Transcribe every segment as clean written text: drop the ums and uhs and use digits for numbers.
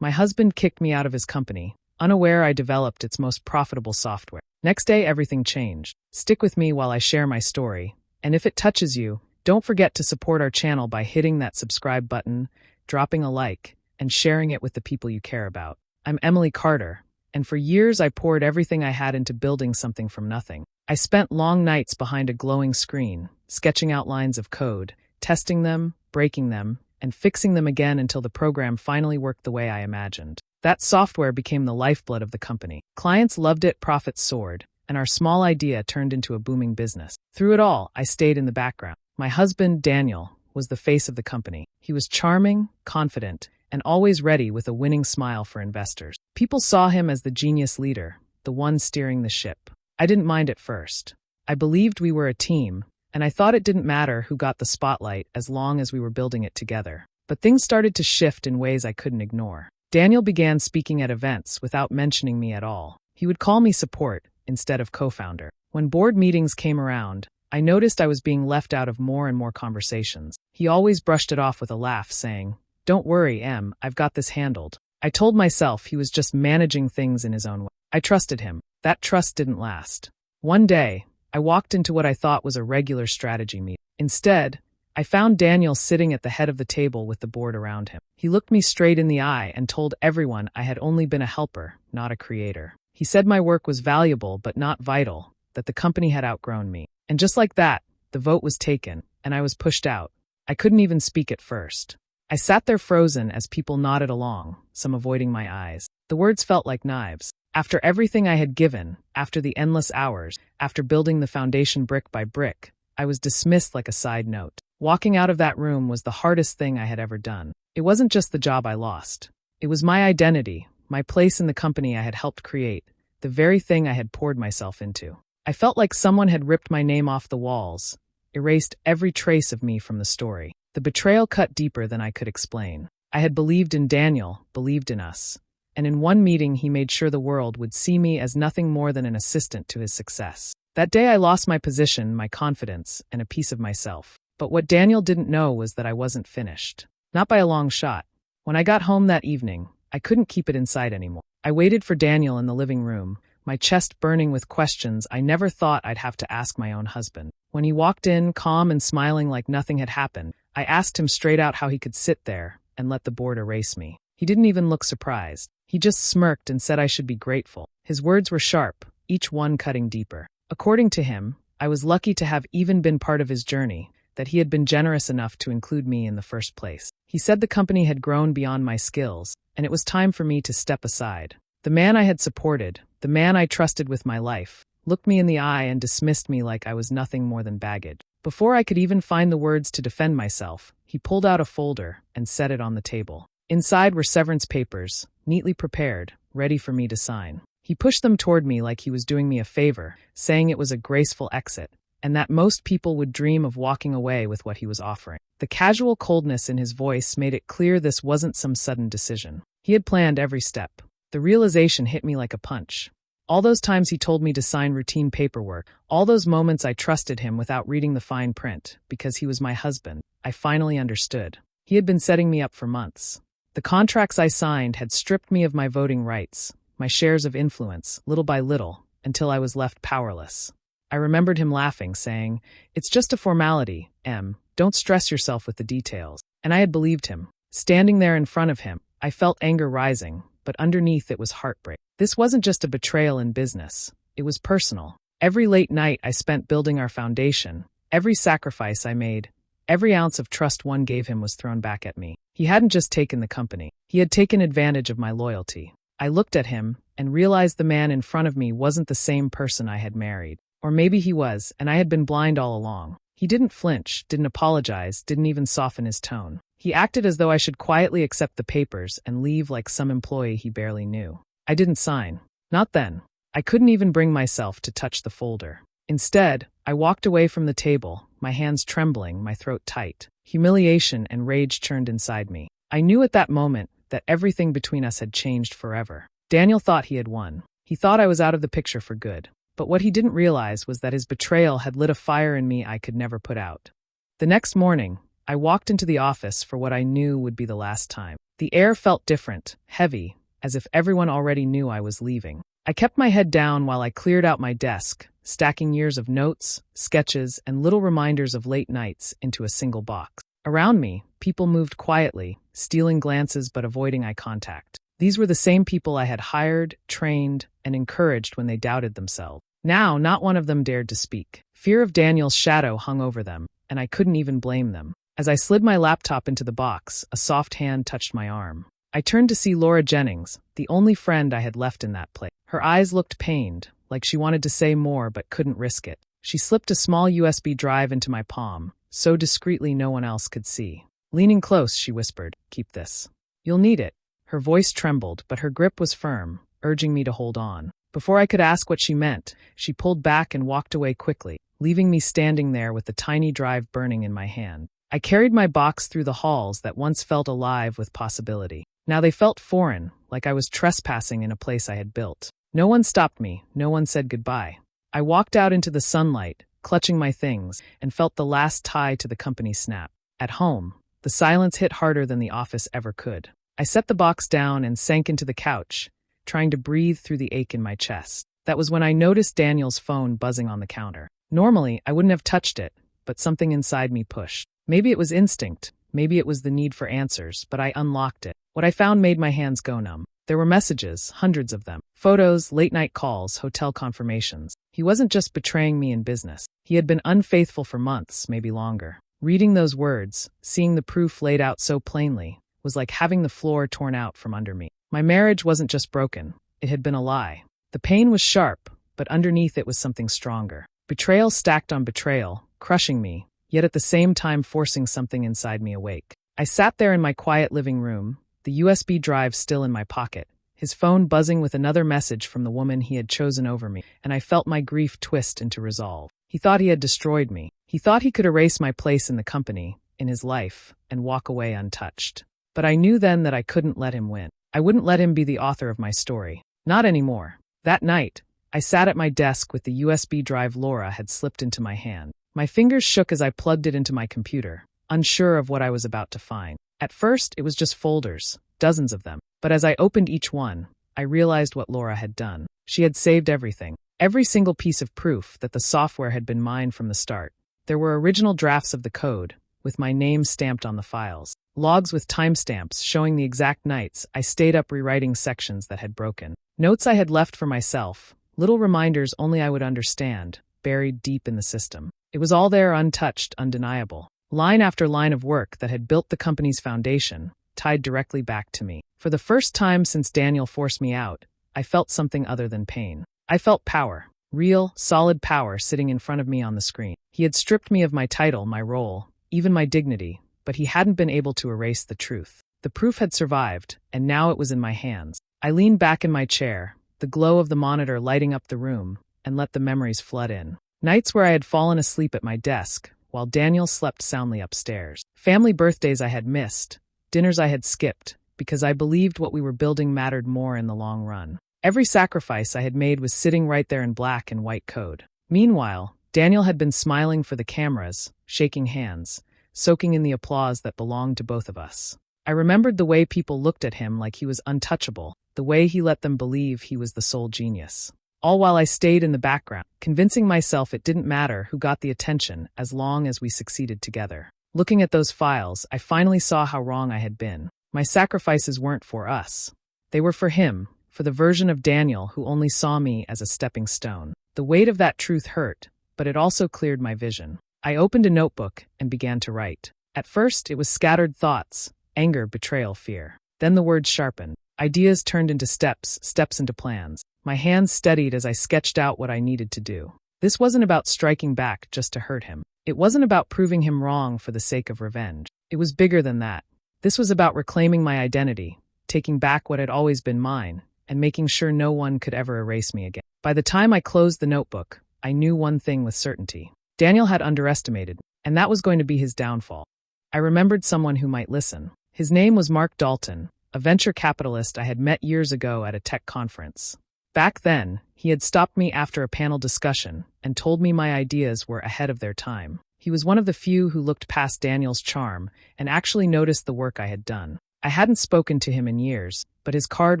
My husband kicked me out of his company, unaware I developed its most profitable software. Next day, everything changed. Stick with me while I share my story, and if it touches you, don't forget to support our channel by hitting that subscribe button, dropping a like, and sharing it with the people you care about. I'm Emily Carter, and for years I poured everything I had into building something from nothing. I spent long nights behind a glowing screen, sketching out lines of code, testing them, breaking them, and fixing them again until the program finally worked the way I imagined. That software became the lifeblood of the company. Clients loved it, profits soared, and our small idea turned into a booming business. Through it all, I stayed in the background. My husband, Daniel, was the face of the company. He was charming, confident, and always ready with a winning smile for investors. People saw him as the genius leader, the one steering the ship. I didn't mind at first. I believed we were a team, and I thought it didn't matter who got the spotlight as long as we were building it together. But things started to shift in ways I couldn't ignore. Daniel began speaking at events without mentioning me at all. He would call me support instead of co-founder. When board meetings came around, I noticed I was being left out of more and more conversations. He always brushed it off with a laugh, saying, "Don't worry, Em, I've got this handled." I told myself he was just managing things in his own way. I trusted him. That trust didn't last. One day, I walked into what I thought was a regular strategy meeting. Instead, I found Daniel sitting at the head of the table with the board around him. He looked me straight in the eye and told everyone I had only been a helper, not a creator. He said my work was valuable but not vital, that the company had outgrown me. And just like that, the vote was taken, and I was pushed out. I couldn't even speak at first. I sat there frozen as people nodded along, some avoiding my eyes. The words felt like knives. After everything I had given, after the endless hours, after building the foundation brick by brick, I was dismissed like a side note. Walking out of that room was the hardest thing I had ever done. It wasn't just the job I lost. It was my identity, my place in the company I had helped create, the very thing I had poured myself into. I felt like someone had ripped my name off the walls, erased every trace of me from the story. The betrayal cut deeper than I could explain. I had believed in Daniel, believed in us, and in one meeting he made sure the world would see me as nothing more than an assistant to his success. That day I lost my position, my confidence, and a piece of myself. But what Daniel didn't know was that I wasn't finished. Not by a long shot. When I got home that evening, I couldn't keep it inside anymore. I waited for Daniel in the living room, my chest burning with questions I never thought I'd have to ask my own husband. When he walked in, calm and smiling like nothing had happened, I asked him straight out how he could sit there and let the board erase me. He didn't even look surprised. He just smirked and said I should be grateful. His words were sharp, each one cutting deeper. According to him, I was lucky to have even been part of his journey, that he had been generous enough to include me in the first place. He said the company had grown beyond my skills, and it was time for me to step aside. The man I had supported, the man I trusted with my life, looked me in the eye and dismissed me like I was nothing more than baggage. Before I could even find the words to defend myself, he pulled out a folder and set it on the table. Inside were severance papers, neatly prepared, ready for me to sign. He pushed them toward me like he was doing me a favor, saying it was a graceful exit, and that most people would dream of walking away with what he was offering. The casual coldness in his voice made it clear this wasn't some sudden decision. He had planned every step. The realization hit me like a punch. All those times he told me to sign routine paperwork, all those moments I trusted him without reading the fine print, because he was my husband, I finally understood. He had been setting me up for months. The contracts I signed had stripped me of my voting rights, my shares of influence, little by little, until I was left powerless. I remembered him laughing, saying, "It's just a formality, Em. Don't stress yourself with the details." And I had believed him. Standing there in front of him, I felt anger rising, but underneath it was heartbreak. This wasn't just a betrayal in business. It was personal. Every late night I spent building our foundation, every sacrifice I made, every ounce of trust one gave him was thrown back at me. He hadn't just taken the company. He had taken advantage of my loyalty. I looked at him and realized the man in front of me wasn't the same person I had married. Or maybe he was, and I had been blind all along. He didn't flinch, didn't apologize, didn't even soften his tone. He acted as though I should quietly accept the papers and leave like some employee he barely knew. I didn't sign. Not then. I couldn't even bring myself to touch the folder. Instead, I walked away from the table, my hands trembling, my throat tight. Humiliation and rage churned inside me. I knew at that moment that everything between us had changed forever. Daniel thought he had won. He thought I was out of the picture for good. But what he didn't realize was that his betrayal had lit a fire in me I could never put out. The next morning, I walked into the office for what I knew would be the last time. The air felt different, heavy, as if everyone already knew I was leaving. I kept my head down while I cleared out my desk, stacking years of notes, sketches, and little reminders of late nights into a single box. Around me, people moved quietly, stealing glances but avoiding eye contact. These were the same people I had hired, trained, and encouraged when they doubted themselves. Now, not one of them dared to speak. Fear of Daniel's shadow hung over them, and I couldn't even blame them. As I slid my laptop into the box, a soft hand touched my arm. I turned to see Laura Jennings, the only friend I had left in that place. Her eyes looked pained, like she wanted to say more but couldn't risk it. She slipped a small USB drive into my palm, so discreetly no one else could see. Leaning close, she whispered, "Keep this. You'll need it." Her voice trembled, but her grip was firm, urging me to hold on. Before I could ask what she meant, she pulled back and walked away quickly, leaving me standing there with the tiny drive burning in my hand. I carried my box through the halls that once felt alive with possibility. Now they felt foreign, like I was trespassing in a place I had built. No one stopped me, no one said goodbye. I walked out into the sunlight, clutching my things, and felt the last tie to the company snap. At home, the silence hit harder than the office ever could. I set the box down and sank into the couch, trying to breathe through the ache in my chest. That was when I noticed Daniel's phone buzzing on the counter. Normally, I wouldn't have touched it, but something inside me pushed. Maybe it was instinct, maybe it was the need for answers, but I unlocked it. What I found made my hands go numb. There were messages, hundreds of them. Photos, late-night calls, hotel confirmations. He wasn't just betraying me in business. He had been unfaithful for months, maybe longer. Reading those words, seeing the proof laid out so plainly, was like having the floor torn out from under me. My marriage wasn't just broken, it had been a lie. The pain was sharp, but underneath it was something stronger. Betrayal stacked on betrayal, crushing me, yet at the same time forcing something inside me awake. I sat there in my quiet living room, the USB drive still in my pocket, his phone buzzing with another message from the woman he had chosen over me, and I felt my grief twist into resolve. He thought he had destroyed me. He thought he could erase my place in the company, in his life, and walk away untouched. But I knew then that I couldn't let him win. I wouldn't let him be the author of my story. Not anymore. That night, I sat at my desk with the USB drive Laura had slipped into my hand. My fingers shook as I plugged it into my computer, unsure of what I was about to find. At first, it was just folders, dozens of them. But as I opened each one, I realized what Laura had done. She had saved everything. Every single piece of proof that the software had been mine from the start. There were original drafts of the code, with my name stamped on the files. Logs with timestamps showing the exact nights I stayed up rewriting sections that had broken. Notes I had left for myself, little reminders only I would understand, buried deep in the system. It was all there, untouched, undeniable. Line after line of work that had built the company's foundation, tied directly back to me. For the first time since Daniel forced me out, I felt something other than pain. I felt power. Real, solid power sitting in front of me on the screen. He had stripped me of my title, my role, even my dignity, but he hadn't been able to erase the truth. The proof had survived, and now it was in my hands. I leaned back in my chair, the glow of the monitor lighting up the room, and let the memories flood in. Nights where I had fallen asleep at my desk, while Daniel slept soundly upstairs. Family birthdays I had missed, dinners I had skipped, because I believed what we were building mattered more in the long run. Every sacrifice I had made was sitting right there in black and white code. Meanwhile, Daniel had been smiling for the cameras, shaking hands, soaking in the applause that belonged to both of us. I remembered the way people looked at him like he was untouchable, the way he let them believe he was the sole genius. All while I stayed in the background, convincing myself it didn't matter who got the attention as long as we succeeded together. Looking at those files, I finally saw how wrong I had been. My sacrifices weren't for us. They were for him, for the version of Daniel who only saw me as a stepping stone. The weight of that truth hurt, but it also cleared my vision. I opened a notebook and began to write. At first, it was scattered thoughts, anger, betrayal, fear. Then the words sharpened. Ideas turned into steps into plans. My hands steadied as I sketched out what I needed to do. This wasn't about striking back just to hurt him. It wasn't about proving him wrong for the sake of revenge. It was bigger than that. This was about reclaiming my identity, taking back what had always been mine, and making sure no one could ever erase me again. By the time I closed the notebook, I knew one thing with certainty. Daniel had underestimated me, and that was going to be his downfall. I remembered someone who might listen. His name was Mark Dalton, a venture capitalist I had met years ago at a tech conference. Back then, he had stopped me after a panel discussion and told me my ideas were ahead of their time. He was one of the few who looked past Daniel's charm and actually noticed the work I had done. I hadn't spoken to him in years, but his card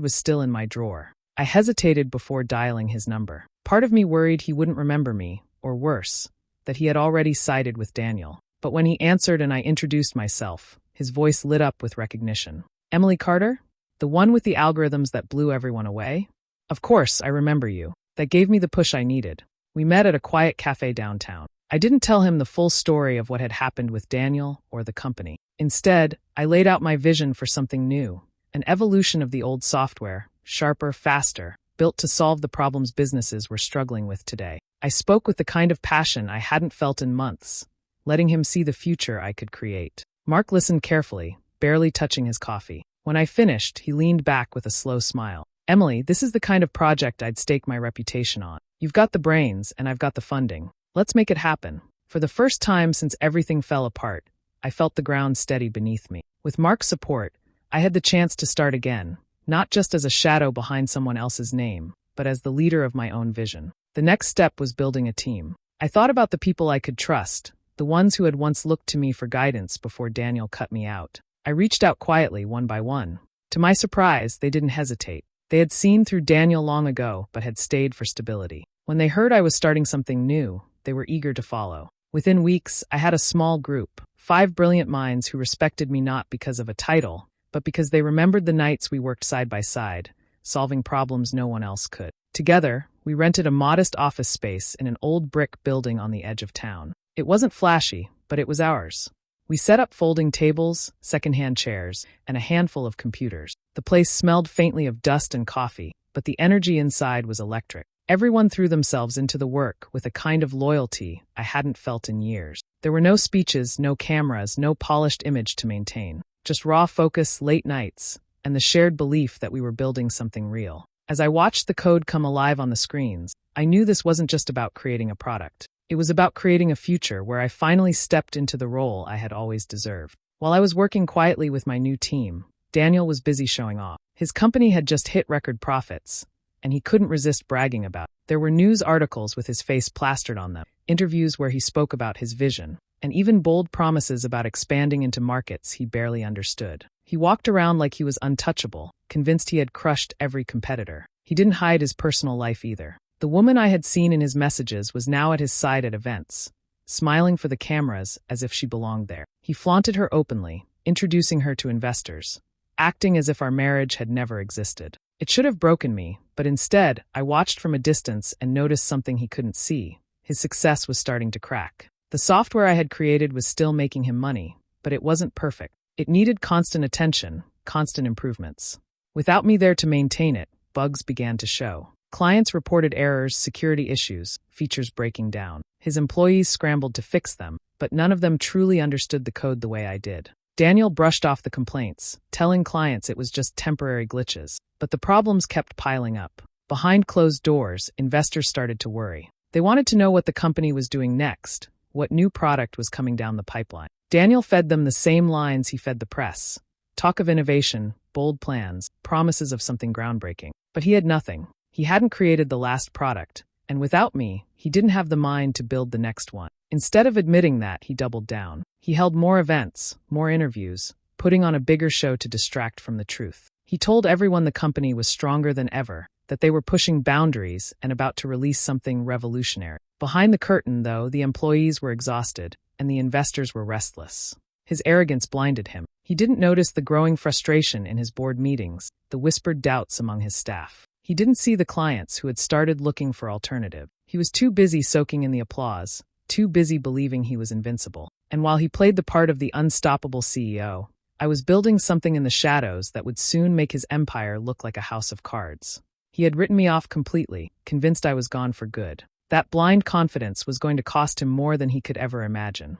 was still in my drawer. I hesitated before dialing his number. Part of me worried he wouldn't remember me, or worse, that he had already sided with Daniel. But when he answered and I introduced myself, his voice lit up with recognition. Emily Carter? The one with the algorithms that blew everyone away? Of course, I remember you. That gave me the push I needed. We met at a quiet cafe downtown. I didn't tell him the full story of what had happened with Daniel or the company. Instead, I laid out my vision for something new, an evolution of the old software, sharper, faster, built to solve the problems businesses were struggling with today. I spoke with the kind of passion I hadn't felt in months, letting him see the future I could create. Mark listened carefully, barely touching his coffee. When I finished, he leaned back with a slow smile. Emily, this is the kind of project I'd stake my reputation on. You've got the brains, and I've got the funding. Let's make it happen. For the first time since everything fell apart, I felt the ground steady beneath me. With Mark's support, I had the chance to start again, not just as a shadow behind someone else's name, but as the leader of my own vision. The next step was building a team. I thought about the people I could trust, the ones who had once looked to me for guidance before Daniel cut me out. I reached out quietly, one by one. To my surprise, they didn't hesitate. They had seen through Daniel long ago, but had stayed for stability. When they heard I was starting something new, they were eager to follow. Within weeks, I had a small group, 5 brilliant minds who respected me not because of a title, but because they remembered the nights we worked side by side, solving problems no one else could. Together, we rented a modest office space in an old brick building on the edge of town. It wasn't flashy, but it was ours. We set up folding tables, secondhand chairs, and a handful of computers. The place smelled faintly of dust and coffee, but the energy inside was electric. Everyone threw themselves into the work with a kind of loyalty I hadn't felt in years. There were no speeches, no cameras, no polished image to maintain. Just raw focus, late nights, and the shared belief that we were building something real. As I watched the code come alive on the screens, I knew this wasn't just about creating a product. It was about creating a future where I finally stepped into the role I had always deserved. While I was working quietly with my new team, Daniel was busy showing off. His company had just hit record profits, and he couldn't resist bragging about it. There were news articles with his face plastered on them, interviews where he spoke about his vision, and even bold promises about expanding into markets he barely understood. He walked around like he was untouchable, convinced he had crushed every competitor. He didn't hide his personal life either. The woman I had seen in his messages was now at his side at events, smiling for the cameras as if she belonged there. He flaunted her openly, introducing her to investors, acting as if our marriage had never existed. It should have broken me, but instead, I watched from a distance and noticed something he couldn't see. His success was starting to crack. The software I had created was still making him money, but it wasn't perfect. It needed constant attention, constant improvements. Without me there to maintain it, bugs began to show. Clients reported errors, security issues, features breaking down. His employees scrambled to fix them, but none of them truly understood the code the way I did. Daniel brushed off the complaints, telling clients it was just temporary glitches. But the problems kept piling up. Behind closed doors, investors started to worry. They wanted to know what the company was doing next, what new product was coming down the pipeline. Daniel fed them the same lines he fed the press. Talk of innovation, bold plans, promises of something groundbreaking. But he had nothing. He hadn't created the last product, and without me, he didn't have the mind to build the next one. Instead of admitting that, he doubled down. He held more events, more interviews, putting on a bigger show to distract from the truth. He told everyone the company was stronger than ever, that they were pushing boundaries and about to release something revolutionary. Behind the curtain, though, the employees were exhausted, and the investors were restless. His arrogance blinded him. He didn't notice the growing frustration in his board meetings, the whispered doubts among his staff. He didn't see the clients who had started looking for alternative. He was too busy soaking in the applause, too busy believing he was invincible. And while he played the part of the unstoppable CEO, I was building something in the shadows that would soon make his empire look like a house of cards. He had written me off completely, convinced I was gone for good. That blind confidence was going to cost him more than he could ever imagine.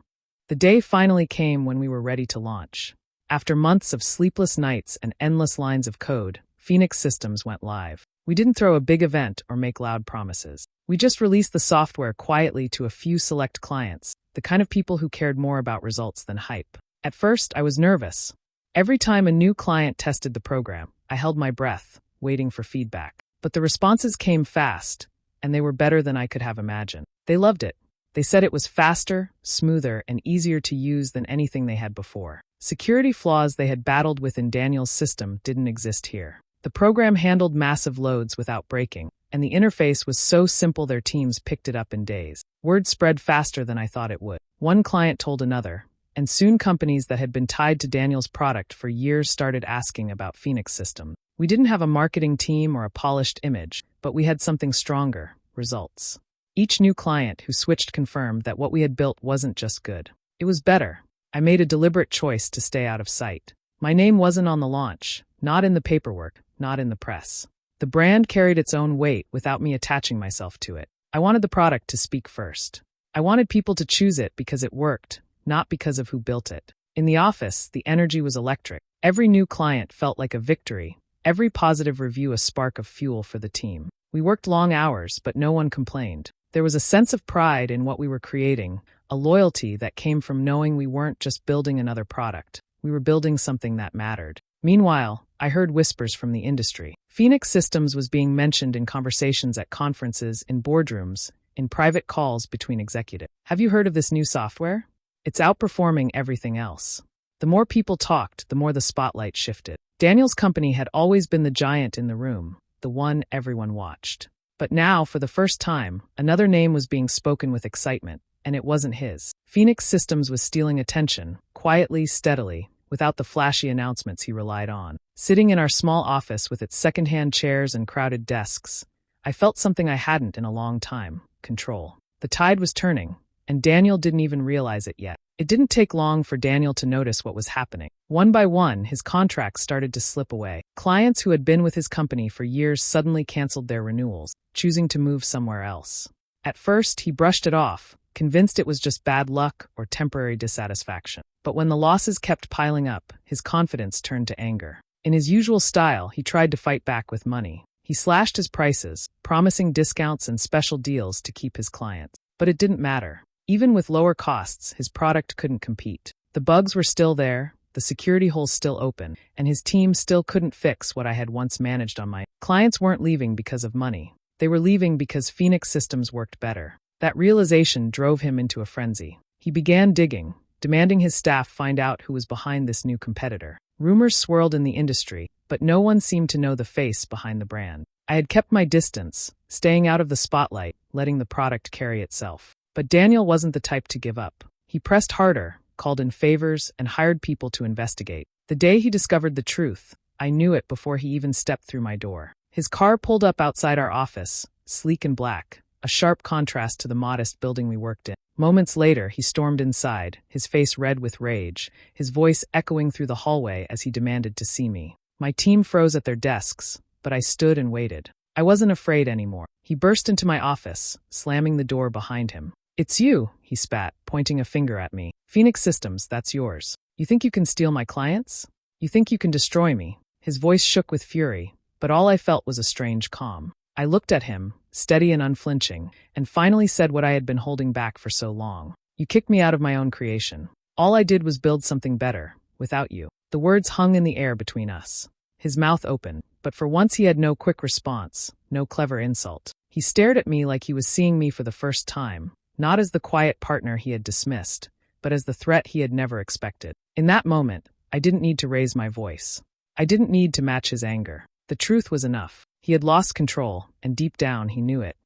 The day finally came when we were ready to launch. After months of sleepless nights and endless lines of code, Phoenix Systems went live. We didn't throw a big event or make loud promises. We just released the software quietly to a few select clients, the kind of people who cared more about results than hype. At first, I was nervous. Every time a new client tested the program, I held my breath, waiting for feedback. But the responses came fast, and they were better than I could have imagined. They loved it. They said it was faster, smoother, and easier to use than anything they had before. Security flaws they had battled with in Daniel's system didn't exist here. The program handled massive loads without breaking, and the interface was so simple their teams picked it up in days. Word spread faster than I thought it would. One client told another, and soon companies that had been tied to Daniel's product for years started asking about Phoenix System. We didn't have a marketing team or a polished image, but we had something stronger: results. Each new client who switched confirmed that what we had built wasn't just good. It was better. I made a deliberate choice to stay out of sight. My name wasn't on the launch, not in the paperwork, not in the press. The brand carried its own weight without me attaching myself to it. I wanted the product to speak first. I wanted people to choose it because it worked, not because of who built it. In the office, the energy was electric. Every new client felt like a victory, every positive review a spark of fuel for the team. We worked long hours, but no one complained. There was a sense of pride in what we were creating, a loyalty that came from knowing we weren't just building another product. We were building something that mattered. Meanwhile, I heard whispers from the industry. Phoenix Systems was being mentioned in conversations at conferences, in boardrooms, in private calls between executives. Have you heard of this new software? It's outperforming everything else. The more people talked, the more the spotlight shifted. Daniel's company had always been the giant in the room, the one everyone watched. But now, for the first time, another name was being spoken with excitement, and it wasn't his. Phoenix Systems was stealing attention, quietly, steadily, without the flashy announcements he relied on. Sitting in our small office with its second-hand chairs and crowded desks, I felt something I hadn't in a long time: control. The tide was turning, and Daniel didn't even realize it yet. It didn't take long for Daniel to notice what was happening. One by one, his contracts started to slip away. Clients who had been with his company for years suddenly canceled their renewals, choosing to move somewhere else. At first, he brushed it off, convinced it was just bad luck or temporary dissatisfaction. But when the losses kept piling up, his confidence turned to anger. In his usual style, he tried to fight back with money. He slashed his prices, promising discounts and special deals to keep his clients. But it didn't matter. Even with lower costs, his product couldn't compete. The bugs were still there, the security holes still open, and his team still couldn't fix what I had once managed on my own. Clients weren't leaving because of money. They were leaving because Phoenix Systems worked better. That realization drove him into a frenzy. He began digging, demanding his staff find out who was behind this new competitor. Rumors swirled in the industry, but no one seemed to know the face behind the brand. I had kept my distance, staying out of the spotlight, letting the product carry itself. But Daniel wasn't the type to give up. He pressed harder, called in favors, and hired people to investigate. The day he discovered the truth, I knew it before he even stepped through my door. His car pulled up outside our office, sleek and black, a sharp contrast to the modest building we worked in. Moments later, he stormed inside, his face red with rage, his voice echoing through the hallway as he demanded to see me. My team froze at their desks, but I stood and waited. I wasn't afraid anymore. He burst into my office, slamming the door behind him. "It's you," he spat, pointing a finger at me. "Phoenix Systems, that's yours. You think you can steal my clients? You think you can destroy me?" His voice shook with fury, but all I felt was a strange calm. I looked at him, steady and unflinching, and finally said what I had been holding back for so long. "You kicked me out of my own creation. All I did was build something better, without you." The words hung in the air between us. His mouth opened, but for once he had no quick response, no clever insult. He stared at me like he was seeing me for the first time. Not as the quiet partner he had dismissed, but as the threat he had never expected. In that moment, I didn't need to raise my voice. I didn't need to match his anger. The truth was enough. He had lost control, and deep down he knew it.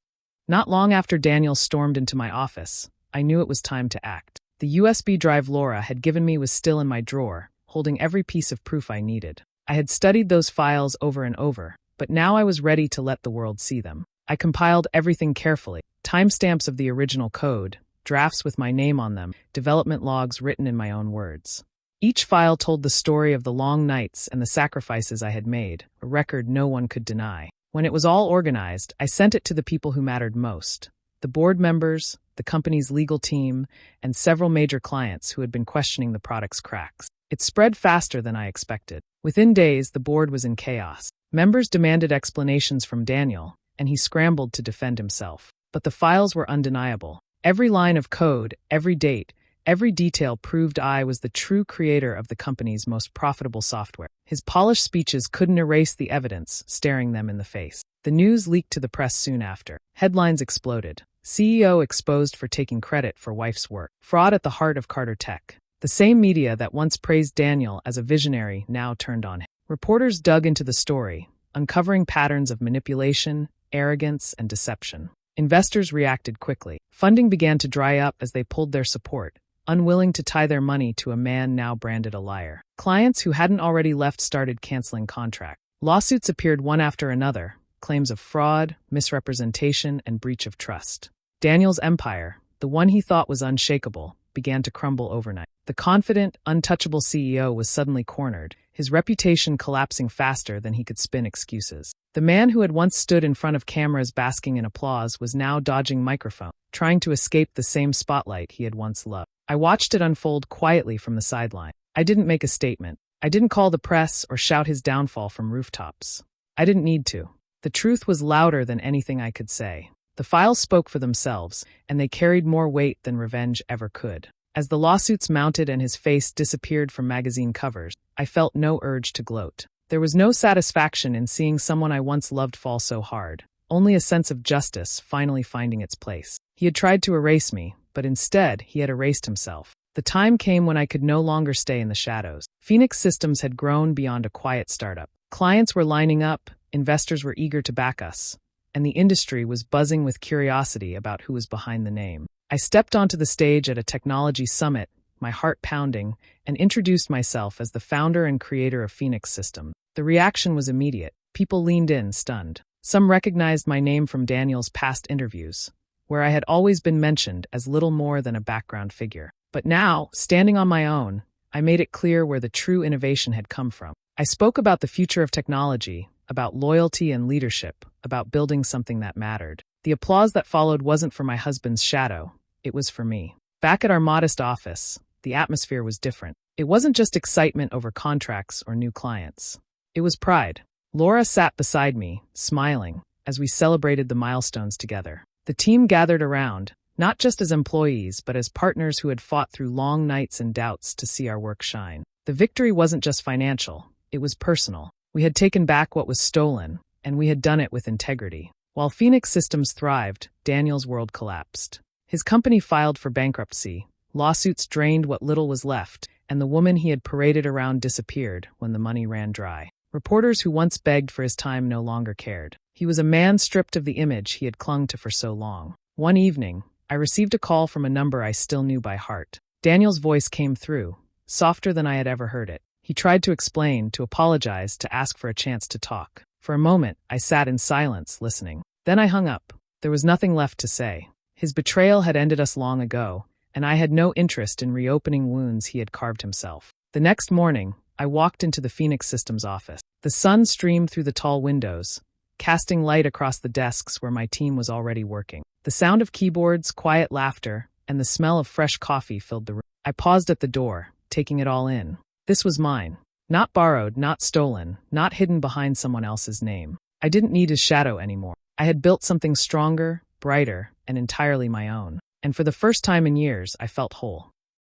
Not long after Daniel stormed into my office, I knew it was time to act. The USB drive Laura had given me was still in my drawer, holding every piece of proof I needed. I had studied those files over and over, but now I was ready to let the world see them. I compiled everything carefully. Timestamps of the original code, drafts with my name on them, development logs written in my own words. Each file told the story of the long nights and the sacrifices I had made, a record no one could deny. When it was all organized, I sent it to the people who mattered most: the board members, the company's legal team, and several major clients who had been questioning the product's cracks. It spread faster than I expected. Within days, the board was in chaos. Members demanded explanations from Daniel, and he scrambled to defend himself. But the files were undeniable. Every line of code, every date, every detail proved I was the true creator of the company's most profitable software. His polished speeches couldn't erase the evidence staring them in the face. The news leaked to the press soon after. Headlines exploded. CEO exposed for taking credit for wife's work. Fraud at the heart of Carter Tech. The same media that once praised Daniel as a visionary now turned on him. Reporters dug into the story, uncovering patterns of manipulation, arrogance, and deception. Investors reacted quickly. Funding began to dry up as they pulled their support, unwilling to tie their money to a man now branded a liar. Clients who hadn't already left started canceling contracts. Lawsuits appeared one after another, claims of fraud, misrepresentation, and breach of trust. Daniel's empire, the one he thought was unshakable, began to crumble overnight. The confident, untouchable CEO was suddenly cornered, his reputation collapsing faster than he could spin excuses. The man who had once stood in front of cameras basking in applause was now dodging microphones, trying to escape the same spotlight he had once loved. I watched it unfold quietly from the sideline. I didn't make a statement. I didn't call the press or shout his downfall from rooftops. I didn't need to. The truth was louder than anything I could say. The files spoke for themselves, and they carried more weight than revenge ever could. As the lawsuits mounted and his face disappeared from magazine covers, I felt no urge to gloat. There was no satisfaction in seeing someone I once loved fall so hard, only a sense of justice finally finding its place. He had tried to erase me, but instead he had erased himself. The time came when I could no longer stay in the shadows. Phoenix Systems had grown beyond a quiet startup. Clients were lining up, investors were eager to back us, and the industry was buzzing with curiosity about who was behind the name. I stepped onto the stage at a technology summit, my heart pounding, and introduced myself as the founder and creator of Phoenix Systems. The reaction was immediate. People leaned in, stunned. Some recognized my name from Daniel's past interviews, where I had always been mentioned as little more than a background figure. But now, standing on my own, I made it clear where the true innovation had come from. I spoke about the future of technology, about loyalty and leadership, about building something that mattered. The applause that followed wasn't for my husband's shadow. It was for me. Back at our modest office, the atmosphere was different. It wasn't just excitement over contracts or new clients. It was pride. Laura sat beside me, smiling, as we celebrated the milestones together. The team gathered around, not just as employees, but as partners who had fought through long nights and doubts to see our work shine. The victory wasn't just financial, it was personal. We had taken back what was stolen, and we had done it with integrity. While Phoenix Systems thrived, Daniel's world collapsed. His company filed for bankruptcy, lawsuits drained what little was left, and the woman he had paraded around disappeared when the money ran dry. Reporters who once begged for his time no longer cared. He was a man stripped of the image he had clung to for so long. One evening, I received a call from a number I still knew by heart. Daniel's voice came through, softer than I had ever heard it. He tried to explain, to apologize, to ask for a chance to talk. For a moment, I sat in silence, listening. Then I hung up. There was nothing left to say. His betrayal had ended us long ago, and I had no interest in reopening wounds he had carved himself. The next morning, I walked into the Phoenix Systems office. The sun streamed through the tall windows, casting light across the desks where my team was already working. The sound of keyboards, quiet laughter, and the smell of fresh coffee filled the room. I paused at the door, taking it all in. This was mine. Not borrowed, not stolen, not hidden behind someone else's name. I didn't need his shadow anymore. I had built something stronger, brighter, and entirely my own. And for the first time in years, I felt whole.